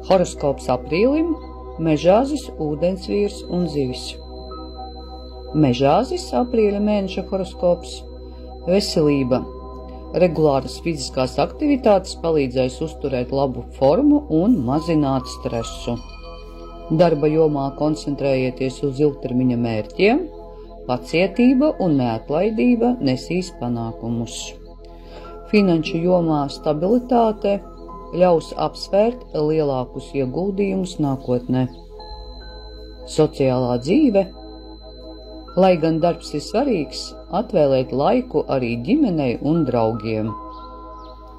Horoskops aprīlim – Mežāzis, ūdensvīrs un zivis. Mežāzis aprīļa mēneša horoskops – veselība. Regulāras fiziskās aktivitātes palīdzēs uzturēt labu formu un mazināt stresu. Darba jomā koncentrējieties uz ilgtermiņa mērķiem, pacietība un neatlaidība nesīs panākumus. Finanšu jomā stabilitāte ļaus apsvērt lielākus ieguldījumus nākotnē. Sociālā dzīve. Lai gan darbs ir svarīgs, atvēlēt laiku arī ģimenei un draugiem.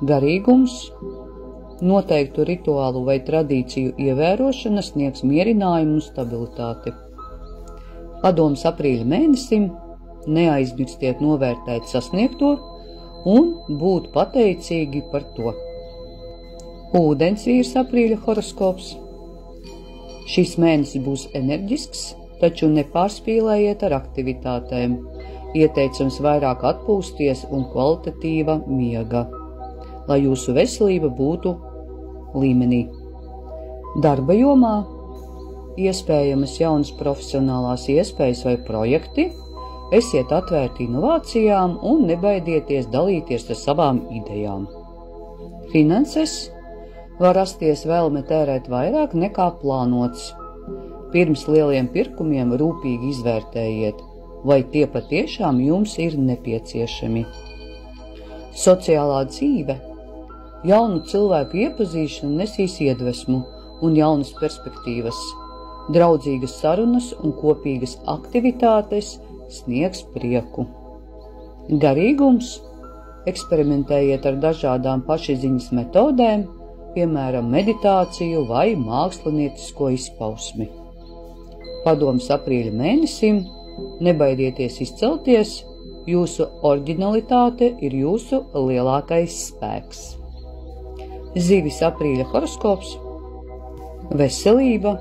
Garīgums. Noteiktu rituālu vai tradīciju ievērošana sniegs mierinājumu un stabilitāti. Padoms aprīļa mēnesim. Neaizmirstiet novērtēt sasniegto un būt pateicīgi par to. Ūdensvīrs aprīļa horoskops. Šis mēnesis būs enerģisks, taču nepārspīlējiet ar aktivitātēm. Ieteicams vairāk atpūsties un kvalitatīva miega, lai jūsu veselība būtu līmenī. Darba jomā iespējamas jaunas profesionālās iespējas vai projekti, esiet atvērti inovācijām un nebaidieties dalīties ar savām idejām. Finanses. Var rasties vēlme tērēt vairāk nekā plānots. Pirms lieliem pirkumiem rūpīgi izvērtējiet, vai tie patiešām jums ir nepieciešami. Sociālā dzīve. Jaunu cilvēku iepazīšana nesīs iedvesmu un jaunas perspektīvas. Draudzīgas sarunas un kopīgas aktivitātes sniegs prieku. Garīgums. Eksperimentējiet ar dažādām pašizziņas metodēm, piemēram, meditāciju vai māksliniecisko izpausmi. Padoms aprīļa mēnesim. Nebaidieties izcelties, jūsu oriģinalitāte ir jūsu lielākais spēks. Zivis aprīļa horoskops. Veselība.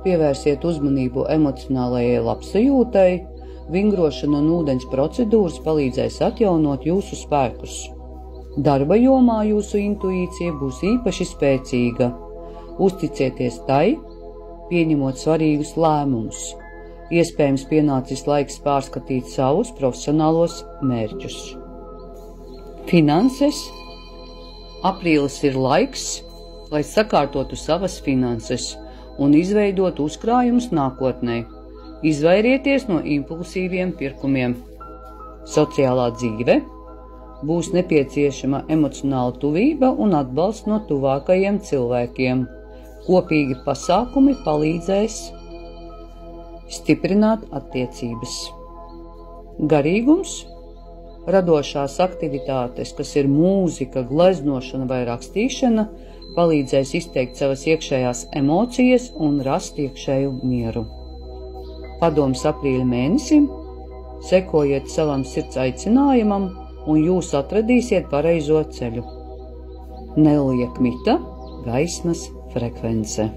Pievērsiet uzmanību emocionālajai labsajūtai, vingrošana un ūdens procedūras palīdzēs atjaunot jūsu spēkus. Darba jomā jūsu intuīcija būs īpaši spēcīga. Uzticieties tai, pieņemot svarīgus lēmumus. Iespējams pienācis laiks pārskatīt savus profesionālos mērķus. Finanses. Aprīlis ir laiks, lai sakārtotu savas finanses un izveidotu uzkrājumus nākotnē. Izvairieties no impulsīviem pirkumiem. Sociālā dzīve. Būs nepieciešama emocionāla tuvība un atbalsts no tuvākajiem cilvēkiem. Kopīgi pasākumi palīdzēs stiprināt attiecības. Garīgums. Radošās aktivitātes, kas ir mūzika, gleznošana vai rakstīšana, palīdzēs izteikt savas iekšējās emocijas un rast iekšēju mieru. Padoms aprīļa mēnesim. Sekojiet savam sirds aicinājumam, un jūs atradīsiet pareizo ceļu. Neliek mita, gaismas frekvence.